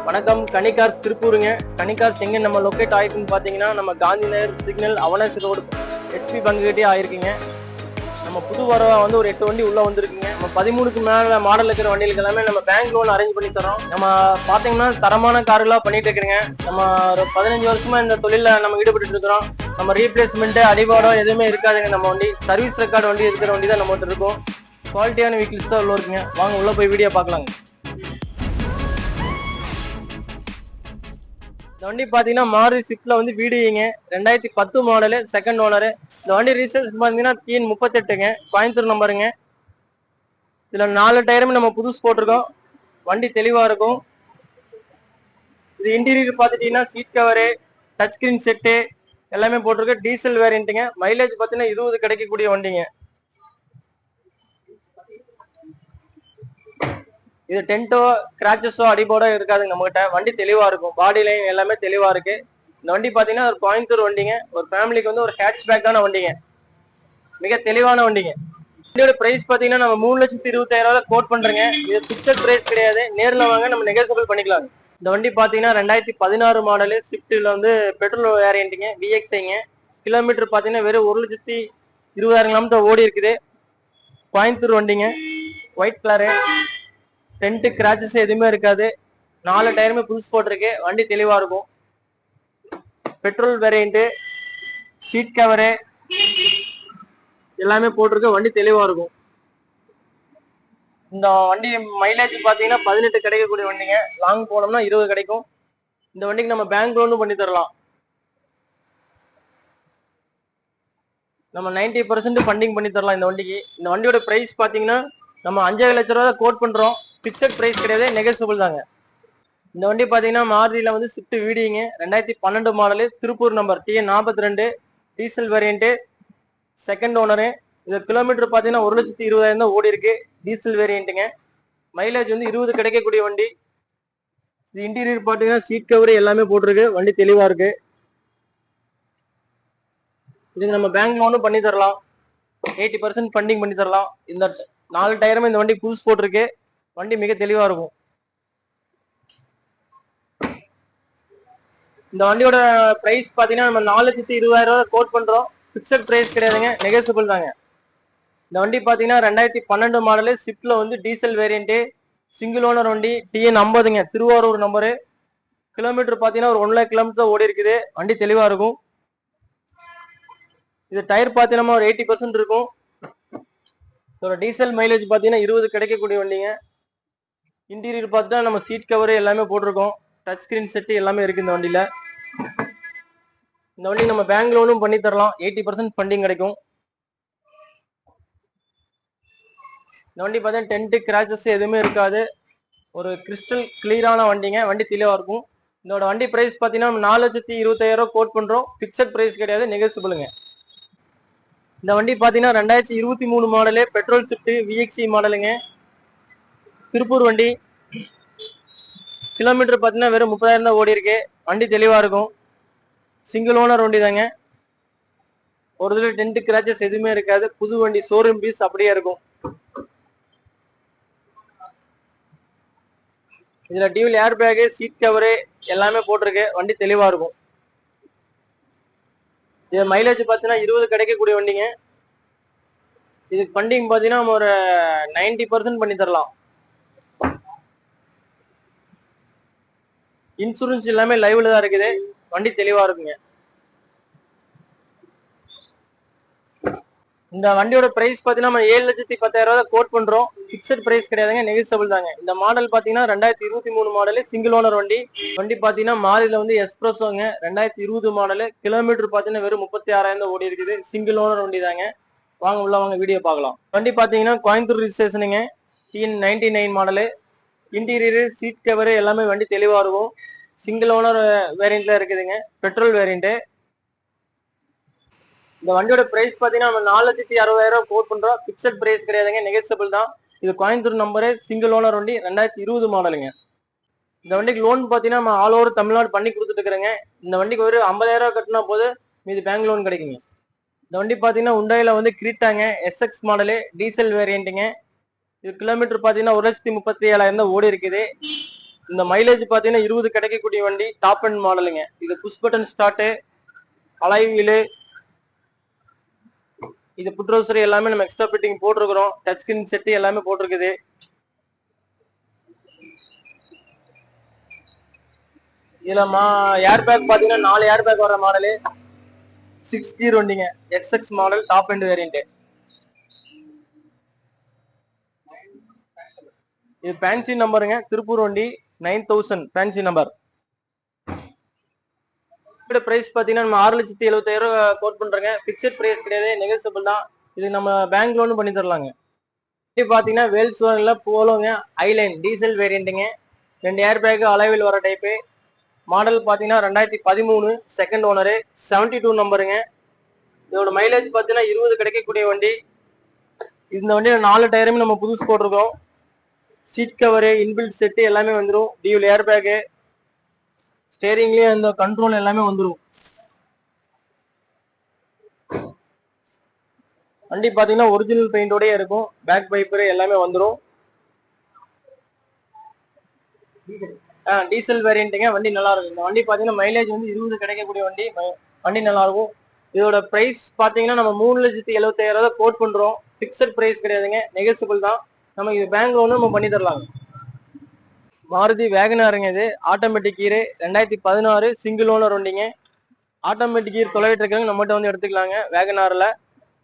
வணக்கம். கனிகார்ஸ் திருப்பூருங்க. கனிகார்ஸ் எங்க நம்ம லொக்கேட் ஆயிருக்குன்னு பாத்தீங்கன்னா நம்ம Gandhi Nagar signal Avinashi road HP பங்கு கிட்டே ஆயிருக்குங்க. நம்ம புது வரவா வந்து ஒரு 8 வண்டி உள்ள வந்திருக்குங்க. நம்ம 13க்கு மேல மாடல் இருக்கிற வண்டிகளுக்கு எல்லாமே நம்ம பேங்க் லோன் அரேஞ்ச் பண்ணி தரோம். நம்ம பாத்தீங்கன்னா தரமான கார்களா பண்ணிட்டு இருக்கிறோங்க. நம்ம ஒரு 15 வருஷமா இந்த தொழில நம்ம ஈடுபட்டு இருக்கிறோம். நம்ம ரீப்ளேஸ்மெண்ட் அடிபாடம் எதுவுமே இருக்காதுங்க. நம்ம வண்டி சர்வீஸ் ரெக்கார்டு வண்டி இருக்கிற வண்டி தான் நம்ம இருக்கும். குவாலிட்டியான வெஹிக்கிள்ஸ் தான் உள்ள இருக்குங்க. வாங்க உள்ள போய் வீடியோ பார்க்கலாங்க. இந்த வண்டி பாத்தீங்கன்னா மாருதி ஸ்விஃப்ட்ல வந்து வீடியோங்க 2010 மாடலு, செகண்ட் ஓனரு. இந்த வண்டி ரீசேல்ஸ் பாத்தீங்கன்னா TN 38ங்க, கோயம்புத்தூர் நம்பருங்க. இதுல 4 டயருமே நம்ம புதுசு போட்டிருக்கோம். வண்டி தெளிவா இருக்கும். இது இன்டீரியர் பாத்துட்டீங்கன்னா seat cover, touch screen set எல்லாமே போட்டிருக்கு. டீசல் வேரியன்ட்டுங்க. மைலேஜ் பாத்தீங்கன்னா 20 கிடைக்கக்கூடிய வண்டிங்க. இது டென்ட்டோ கிராச்சஸோ அடிபோட இருக்காதுங்க நம்ம கிட்ட. வண்டி தெளிவா இருக்கும். பாடி லைன் எல்லாமே தெளிவா இருக்கு. இந்த வண்டி பாத்தீங்கன்னா ஒரு கோயம்புத்தூர் வண்டிங்க. ஒரு ஃபேமிலிக்கு வந்து ஒரு ஹேட்ச்பேக்கான வண்டிங்க. மிக தெளிவான வண்டிங்க. வண்டியோட பிரைஸ் பாத்தீங்கன்னா நம்ம 3,20,000 கோட் பண்றோங்க. இது பிக்சட் பிரைஸ் கிடையாது. நேர்ல வாங்க நம்ம நெகோசியபிள் பண்ணிக்கலாம். இந்த வண்டி பாத்தீங்கன்னா 2016 மாடலு ஸ்விஃப்ட்ல வந்து பெட்ரோல் வேரியன்ட்டுங்க, VXIங்க. கிலோமீட்டர் பாத்தீங்கன்னா வெறும் 1,20,000 கிலோமீட்டர் ஓடி இருக்குது. கோயம்புத்தூர் வண்டிங்க, ஒயிட் கலரு. டென்ட் கிராச்சஸ் எதுவுமே இருக்காது. 4 டயருமே புதுசு போட்டிருக்கு. வண்டி தெளிவா இருக்கும். பெட்ரோல் வேரியன்ட், சீட் கவரு எல்லாமே போட்டிருக்கு. வண்டி தெளிவா இருக்கும். இந்த வண்டி மைலேஜ் பாத்தீங்கன்னா 18 கிடைக்கக்கூடிய வண்டிங்க. லாங் போனோம்னா 20 கிடைக்கும். இந்த வண்டிக்கு நம்ம பேங்க் லோனும் பண்ணி தரலாம். நம்ம 90% ஃபண்டிங் பண்ணி தரலாம் இந்த வண்டிக்கு. இந்த வண்டியோட பிரைஸ் பாத்தீங்கன்னா நம்ம 5 லட்சம் ரூபாய் கோட் பண்றோம். பிக்சட் பிரைஸ் கிடையாது, நெகோசியபிள் தாங்க. இந்த வண்டி பாத்தீங்கன்னா மாருதியில வந்து ஸ்விஃப்ட் வீடிங்க 2012 model, Tiruppur number TN 42, diesel variant, second owner. இது கிலோமீட்டர் பாத்தீங்கன்னா 1,20,000 தான் ஓடி இருக்கு. டீசல் வேரியன்ட்டுங்க. மைலேஜ் வந்து 20 கிடைக்கக்கூடிய வண்டி. இது இன்டீரியர் பாத்தீங்கன்னா சீட் கவர் எல்லாமே போட்டிருக்கு. வண்டி தெளிவா இருக்கு. இதுக்கு நம்ம பேங்க் லோனும் பண்ணி தரலாம். 80% ஃபண்டிங் பண்ணி தரலாம். இந்த 4 டயருமே இந்த வண்டி புதுசு போட்டிருக்கு. வண்டி மிக தெளிவா இருக்கும். இந்த வண்டியோட பிரைஸ் பாத்தீங்கன்னா நம்ம 4,20,000 கோட் பண்றோம். பிக்சட் பிரைஸ் கிடையாதுங்க, நெகோசியபிள் தாங்க. இந்த வண்டி பாத்தீங்கன்னா 2012 மாடலு ஸ்விஃப்ட்ல வந்து டீசல் வேரியன்ட், சிங்கிள் ஓனர் வண்டி, TN 50ங்க, திருவாரூர் நம்பரு. கிலோமீட்டர் பாத்தீங்கன்னா ஒரு 1 லட்சம் கிலோமீட்டர் ஓடி இருக்குது. வண்டி தெளிவா இருக்கும். இது டயர் பாத்தீங்கன்னா ஒரு 80% இருக்கும். இதோட டீசல் மைலேஜ் பாத்தீங்கன்னா 20 கிடைக்கக்கூடிய வண்டிங்க. இன்டீரியர் பார்த்துட்டா நம்ம சீட் கவர் எல்லாமே போட்டிருக்கோம். டச் ஸ்கிரீன் செட் எல்லாமே இருக்கு இந்த வண்டியில. இந்த வண்டி நம்ம பேங்க் லோனும் பண்ணி தரலாம். 80% ஃபண்டிங் கிடைக்கும். இந்த வண்டி பார்த்தீங்கன்னா டென்ட் கிராச்சஸ் எதுவுமே இருக்காது. ஒரு கிறிஸ்டல் கிளியரான வண்டிங்க. வண்டி தெளிவா இருக்கும். இதோட வண்டி பிரைஸ் பார்த்தீங்கன்னா 4,20,000 கோட் பண்றோம். பிக்சட் பிரைஸ் கிடையாது, நெகோசியபிளுங்க. இந்த வண்டி பார்த்தீங்கன்னா 2023 மாடலு, பெட்ரோல் ஸ்விஃப்ட் VXI மாடலுங்க, திருப்பூர் வண்டி. கிலோமீட்டர் பார்த்தீங்கன்னா வெறும் 30,000 தான் ஓடி இருக்கு. வண்டி தெளிவா இருக்கும். சிங்கிள் ஓனர் வண்டி தாங்க. ஒரு இதுல டென்ட் கிராச்சஸ் எதுவுமே இருக்காது. புது வண்டி ஷோரூம் பீஸ் அப்படியே இருக்கும். இதுல dual air bag, seat cover எல்லாமே போட்டிருக்கு. வண்டி தெளிவா இருக்கும். இது மைலேஜ் பாத்தீங்கன்னா 20 கிடைக்கக்கூடிய வண்டிங்க. இதுக்கு ஃபண்டிங் பாத்தீங்கன்னா நம்ம ஒரு 90% பண்ணி தரலாம். இன்சூரன்ஸ் எல்லாமே லைவ்ல தான் இருக்குது. வண்டி தெளிவா இருக்குங்க. இந்த வண்டியோட பிரைஸ் பாத்தீங்கன்னா நம்ம 7,10,000 கோட் பண்றோம். பிக்சட் பிரைஸ் கிடையாதுங்க, நெகோசியபிள் தாங்க. இந்த மாடல் பாத்தீங்கன்னா 2023 மாடலு, சிங்கிள் ஓனர் வண்டி. வண்டி பாத்தீங்கன்னா மாருதியில வந்து எஸ்பிரஸோங்க, 2020 மாடலு. கிலோமீட்டர் பாத்தீங்கன்னா வெறும் 36,000 ஓடி இருக்குது. சிங்கிள் ஓனர் வண்டி தாங்க. வாங்க உள்ள வாங்க வீடியோ பார்க்கலாம். வண்டி பாத்தீங்கன்னா கோயம்புத்தூர் ரிஜிஸ்ட்ரேஷனுங்க, TN 99 model. Interior seat cover எல்லாமே வண்டி தெளிவா இருக்கும். சிங்கிள் ஓனர் வேரியன்ட்ல இருக்குதுங்க, பெட்ரோல் வேரியன்ட். இந்த வண்டியோட பிரைஸ் பாத்தீங்கன்னா நம்ம 4,60,000 கோட் பண்றோம். பிக்சட் பிரைஸ் கிடையாதுங்க, நெகோசியபிள் தான். இது கோயம்புத்தூர் நம்பரு, சிங்கிள் ஓனர் வண்டி, 2020 மாடலுங்க. இந்த வண்டிக்கு லோன் பாத்தீங்கன்னா நம்ம ஆல் ஓவர் தமிழ்நாடு பண்ணி கொடுத்துட்டு இருக்கிறேங்க. இந்த வண்டிக்கு ஒரு 50,000 கட்டினா போது மீது பேங்க் லோன் கிடைக்குங்க. இந்த வண்டி பாத்தீங்கன்னா உண்டாயில வந்து கிரீட்டாங்க, SX மாடலு, டீசல் வேரியன்ட்டுங்க. இது கிலோமீட்டர் பாத்தீங்கன்னா 1,37,000 தான் ஓடி இருக்குது. இந்த மைலேஜ் பாத்தீங்கன்னா 20 கிடைக்கக்கூடிய வண்டி, டாப் அண்ட் மாடலுங்க. இது push button start, alloy wheel, இது புட்ரோசர் எல்லாமே நம்ம எக்ஸ்ட்ரா ஃபிட்டிங் போட்டிருக்கிறோம். டச் ஸ்கிரீன் செட் எல்லாமே போட்டிருக்குது. இதுல ஏர் பேக் பாத்தீங்கன்னா 4 ஏர் பேக் வர மாடலு, 6 கீர் வண்டிங்க, XX model, top and variant. இது ஃபேன்சி நம்பருங்க, திருப்பூர் வண்டி, 9000 ஃபேன்சி நம்பர். பிரைஸ் பாத்தீங்கன்னா நம்ம 6,70,000 கோட் பண்றோங்க. பிக்சட் பிரைஸ் கிடையாது, நெகோசியபிள் தான். இது நம்ம பேங்க் லோன் பண்ணி தரலாங்க. இது பாத்தீங்கன்னா வேல்ஸ் வாங்கல போலோங்க, ஐலைன் டீசல் வேரியன்ட்டுங்க, 2 ஏர் பேக் அலைவில் வர டைப்பு. மாடல் பாத்தீங்கன்னா 2013, செகண்ட் ஓனரு, 72 நம்பருங்க. இதோட மைலேஜ் பாத்தீங்கன்னா 20 கிடைக்கக்கூடிய வண்டி. இந்த வண்டியில 4 டயருமே நம்ம புதுசு போட்டிருக்கோம். சீட் கவரு, இன்பில்ட் செட்டு எல்லாமே வந்துடும். டியூல் ஏர் பேக்கு, ஸ்டேரிங்லயே அந்த கண்ட்ரோல் எல்லாமே வந்துடும். வண்டி பாத்தீங்கன்னா ஒரிஜினல் பெயிண்டோடய இருக்கும். பேக் பைப்பர் எல்லாமே வந்துடும். டீசல் வேரியன்ட்டுங்க, வண்டி நல்லா இருக்கும். இந்த வண்டி பாத்தீங்கன்னா மைலேஜ் வந்து 20 கிடைக்கக்கூடிய வண்டி, வண்டி நல்லா இருக்கும். இதோட பிரைஸ் பாத்தீங்கன்னா நம்ம 3,70,000 கோட் பண்றோம். பிக்சட் பிரைஸ் கிடையாதுங்க, நெகோசியபிள் தான். நம்ம இது பேங்க் லோன் நம்ம பண்ணி தரலாங்க. மாருதி வேகனாருங்க, இது ஆட்டோமேட்டிக் கீரு, 2016 சிங்கிள் ஓனர் வண்டிங்க. ஆட்டோமேட்டிக் கீர் தொலைவிட்டு இருக்காங்க, நம்மகிட்ட வந்து எடுத்துக்கலாங்க வேகனார்ல.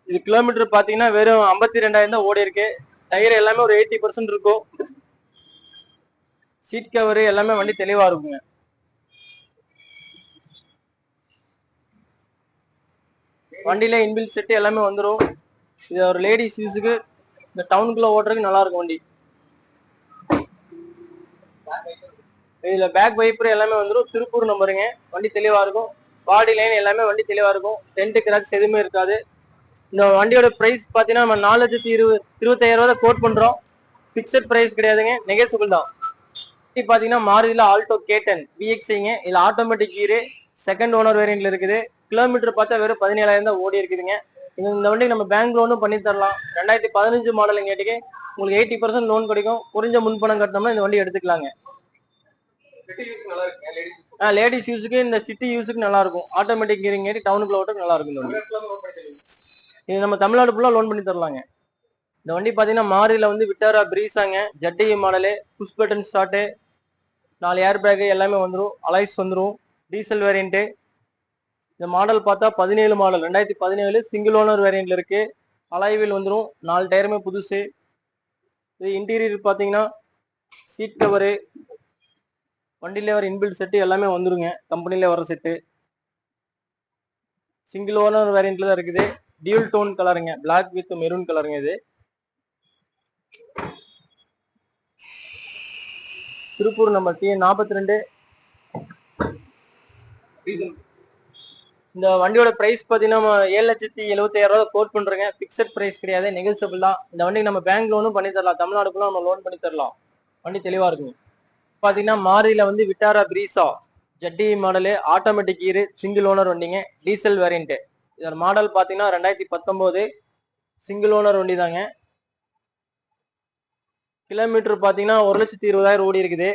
இது கிலோமீட்டர் பாத்தீங்கன்னா வெறும் 52,000 தான் ஓடி இருக்கு. டயர் எல்லாமே ஒரு 80% இருக்கும். சீட் கவர் எல்லாமே வண்டி தெளிவா இருக்குங்க. வண்டியில இன்பில் செட் எல்லாமே வந்துடும். இது ஒரு லேடிஸ் யூஸுக்கு, இந்த டவுனுக்குள்ள ஓட்டுறதுக்கு நல்லா இருக்கும் வண்டி. இதுல பேக் வைப்பர் எல்லாமே வந்துடும். திருப்பூர் நம்பருங்க, வண்டி தெளிவா இருக்கும். பாடி லைன் எல்லாமே வண்டி தெளிவா இருக்கும். டென்ட் கிராச் எதுவுமே இருக்காது. இந்த வண்டியோட பிரைஸ் பாத்தீங்கன்னா நம்ம 4,25,000 கோட் பண்றோம். பிக்சட் பிரைஸ் கிடையாதுங்க, நெகோசியபிள் தான். பாத்தீங்கன்னா மாருதியில ஆல்டோ K10 VXங்க, இதுல ஆட்டோமேட்டிக் கீரு, செகண்ட் ஓனர் வேரியன்ட்ல இருக்குது. கிலோமீட்டர் பார்த்தா வெறும் 17,000 தான் ஓடி இருக்குதுங்க. இந்த வண்டி நம்ம பேங்க் லோனும் பண்ணி தரலாம். 2015 மாடல் கேட்டுக்கு உங்களுக்கு 80% லோன் கிடைக்கும். குறைஞ்ச முன்பணம் கட்டினோம்னா இந்த வண்டி எடுத்துக்கலாங்க. லேடிஸ் யூஸுக்கு, இந்த சிட்டி யூஸுக்கு நல்லா இருக்கும். ஆட்டோமேட்டிக் கீரிங் ஏறி டவுனுக்குள்ள ஓட்டுக்கு நல்லா இருக்கும். இது நம்ம தமிழ்நாடு ஃபுல்லா லோன் பண்ணி தரலாங்க. இந்த வண்டி பாத்தீங்கன்னா மாருதியில வந்து விட்டாரா பிரீஸாங்க, ZDi model, push button start, 4 air bag எல்லாமே வந்துடும். அலைஸ் வந்துடும். Diesel variant. இந்த மாடல் பார்த்தா 17 மாடல், 2017 சிங்கிள் ஓனர் வேரியன்ட்ல இருக்கு. அலைவில் வந்துடும். 4 டயருமே புதுசு. இது இன்டீரியர் பாத்தீங்கன்னா சீட் கவரு, வண்டியில வர இன்பில்ட் செட்டு எல்லாமே வந்துருங்க, கம்பெனில வர செட்டு. சிங்கிள் ஓனர் வேரியன்ட்ல தான் இருக்குது. டியூல் டோன் கலருங்க, பிளாக் வித் மெரூன் கலருங்க. இது திருப்பூர் நம்பர் TN 42. இந்த வண்டியோட பிரைஸ் பாத்தீங்கன்னா 7,70,000 கோட் பண்றேங்க. பிக்சட் பிரைஸ் கிடையாது, நெகோசியபிள் தான். இந்த வண்டி நம்ம பேங்க் லோனும் பண்ணி தரலாம். தமிழ்நாடுக்குள்ள நம்ம லோன் பண்ணி தரலாம். வண்டி தெளிவா இருக்குங்க. பாத்தீங்கன்னா மாருதியில வந்து விட்டாரா பிரீசா ஜட்டி மாடலு, ஆட்டோமேட்டிக் கீரு, சிங்கிள் ஓனர் வண்டிங்க, டீசல் வேரியன்ட். இதோட மாடல் பாத்தீங்கன்னா 2019 சிங்கிள் ஓனர் வண்டி தாங்க. கிலோமீட்டர் பாத்தீங்கன்னா 1,20,000 ஓடி இருக்குது.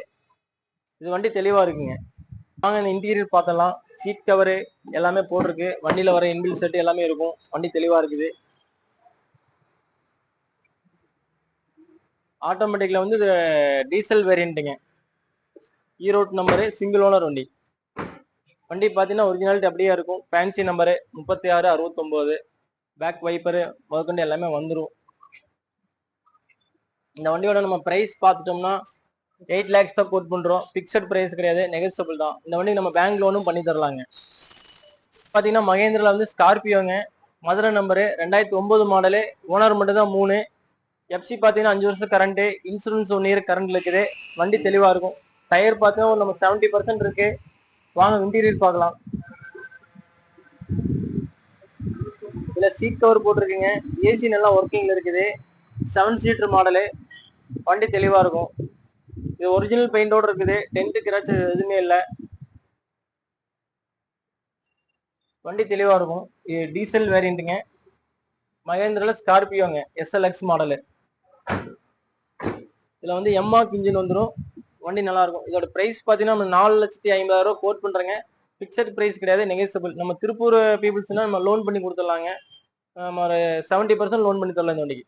இது வண்டி தெளிவா இருக்குங்க. வாங்க இந்த இன்டீரியர் பார்த்தலாம். சீட் கவரு எல்லாமே போட்டிருக்கு. வண்டியில வர இன்பில் செட் எல்லாமே இருக்கும். வண்டி தெளிவா இருக்குது. ஆட்டோமேட்டிக்ல வந்து இது டீசல் வேரியன்ட்டுங்க, ஈரோடு நம்பரு, சிங்கிள் ஓனர் வண்டி. வண்டி பாத்தீங்கன்னா ஒரிஜினாலிட்டி அப்படியே இருக்கும். Fancy number 3669. பேக் வைப்பரு முதற்கொண்டு எல்லாமே வந்துடும். இந்த வண்டியோட நம்ம பிரைஸ் பார்த்துட்டோம்னா 8 lakhs தான் கோட் பண்றோம். பிக்சட் பிரைஸ் கிடையாது, நெகோசியபிள் தான். இந்த வண்டி நம்ம பேங்க் லோனும் பண்ணி தரலாங்க. பாத்தீங்கன்னா மகேந்திரால வந்து ஸ்கார்பியோங்க, மதுரை நம்பரு, 2009 மாடலு, ஓனர் மட்டும் தான் 3. எஃப்சி பாத்தீங்கன்னா 5 வருஷம் கரண்ட், இன்சூரன்ஸ் 1 இயர் கரண்ட்ல இருக்குது. வண்டி தெளிவா இருக்கும். டயர் பார்த்தீங்கன்னா நம்ம 70% இருக்கு. வாங்க இன்டீரியர் பார்க்கலாம். இதுல சீட் கவர் போட்டிருக்குங்க. ஏசி நல்லா ஒர்க்கிங்ல இருக்குது. 7 சீட்டர் மாடலு. வண்டி தெளிவா இருக்கும். இது ஒரிஜினல் பெயிண்டோட இருக்குது. டென்ட் கிராச் எதுவுமே இல்லை. வண்டி தெளிவா இருக்கும். இது டீசல் வேரியன்ட்டுங்க, மகேந்திரால ஸ்கார்பியோங்க, SLX மாடலு. இதுல வந்து எம்மாக் இன்ஜின் வந்துடும். வண்டி நல்லா இருக்கும். இதோட பிரைஸ் பாத்தீங்கன்னா நம்ம 4,50,000 கோட் பண்றேங்க. பிக்சட் பிரைஸ் கிடையாது, நெகோசியபிள். நம்ம திருப்பூர் பீப்புள்ஸ்னா நம்ம லோன் பண்ணி கொடுத்துடலாங்க. நம்ம ஒரு 70% லோன் பண்ணி தரலாம் இந்த வண்டிக்கு.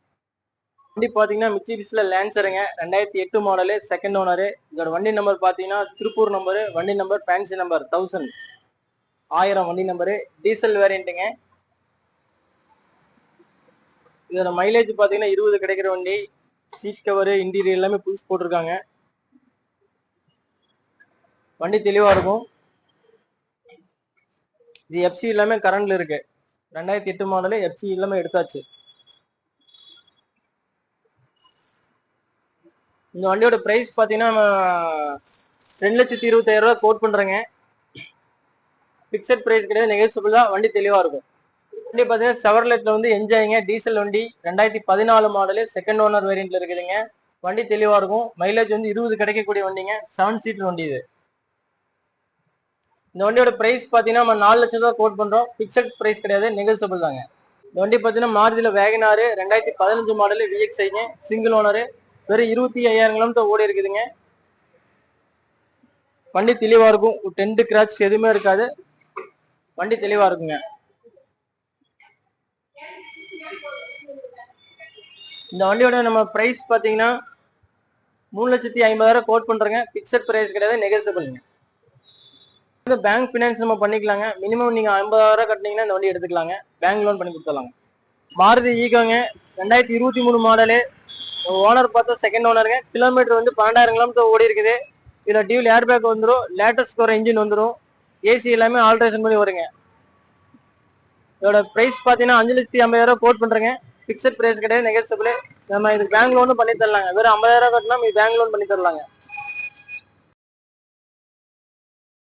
வண்டி பாத்தீங்கன்னா மிட்சுபிஷில லான்சருங்க, 2008 மாடலு, செகண்ட் ஓனரு. இதோட வண்டி நம்பர் பாத்தீங்கன்னா திருப்பூர் நம்பரு, வண்டி நம்பர் ஃபேன்சி நம்பர் 1000 வண்டி நம்பரு, டீசல் வேரியண்ட்டுங்க. இதோட மைலேஜ் பாத்தீங்கன்னா 20 கிடைக்கிற வண்டி. சீட் கவர், இன்டீரியர் எல்லாமே புதுசு போட்டிருக்காங்க. வண்டி தெளிவா இருக்கும். இது எஃப்சி எல்லாமே கரண்ட்ல இருக்கு. 2008 மாடலு, எஃப்சி எல்லாமே எடுத்தாச்சு. இந்த வண்டியோட பிரைஸ் பாத்தீங்கன்னா 2,25,000 கோட் பண்றேங்க. பிக்சட் பிரைஸ் கிடையாது, நெகோசியபிள் தான். வண்டி தெளிவா இருக்கும். வண்டி பாத்தீங்கன்னா செவர்லெட்ல வந்து என்ஜாய்ங்க, டீசல் வண்டி, 2014 மாடலு, செகண்ட் ஓனர் வேரியன்ட்ல இருக்குதுங்க. வண்டி தெளிவா இருக்கும். மைலேஜ் வந்து 20 கிடைக்கக்கூடிய வண்டிங்க. 7 சீட்டர் வண்டி இது. இந்த வண்டியோட பிரைஸ் பாத்தீங்கன்னா நம்ம 4 லட்சம் ரூபாய் கோட் பண்றோம். பிக்சட் பிரைஸ் கிடையாது, நெகோசியபிள் தாங்க. இந்த வண்டி பாத்தீங்கன்னா மாருதியில வேகனாரு, 2015 மாடலு, விஎக்ஸ்ஐங்க, சிங்கிள் ஓனரு, வெறும் 25,000 கிலோமீட்டர் ஓடி இருக்குதுங்க. வண்டி தெளிவா இருக்கும். டென்ட் கிராச் எதுவுமே இருக்காது. வண்டி தெளிவா இருக்குங்க. இந்த வண்டியோட நம்ம பிரைஸ் பாத்தீங்கன்னா 3,50,000 கோட் பண்றேங்க. பிக்சட் பிரைஸ் கிடையாது, நெகோசியபிள்ங்க. பேங்க் பினான்ஸ் நம்ம பண்ணிக்கலாங்க. மினிமம் நீங்க 50,000 கட்டினீங்கன்னா இந்த வண்டி எடுத்துக்கலாங்க. பேங்க் லோன் பண்ணி கொடுத்துடலாங்க. மாருதி ஈகோங்க, 2023 மாடலு, ஓனர் பார்த்தா செகண்ட் ஓனருங்க. கிலோமீட்டர் வந்து 12,000 கிலோமீட்டர் ஓடி இருக்குது. இதுல டியூல் ஏர் பேக் வந்துடும், லேட்டஸ்ட் வர இன்ஜின் வந்துடும், ஏசி எல்லாமே ஆல்ட்ரேஷன் பண்ணி வருங்க. இதோட பிரைஸ் பாத்தீங்கன்னா 5,50,000 கோட் பண்றேங்க. பிக்சட் பிரைஸ் கிடையாது, நெகோசியபிள். நம்ம இதுக்கு பேங்க் லோன் பண்ணி தரலாங்க. வெறும் 50,000 கட்டினா பேங்க் லோன் பண்ணி தரலாங்க.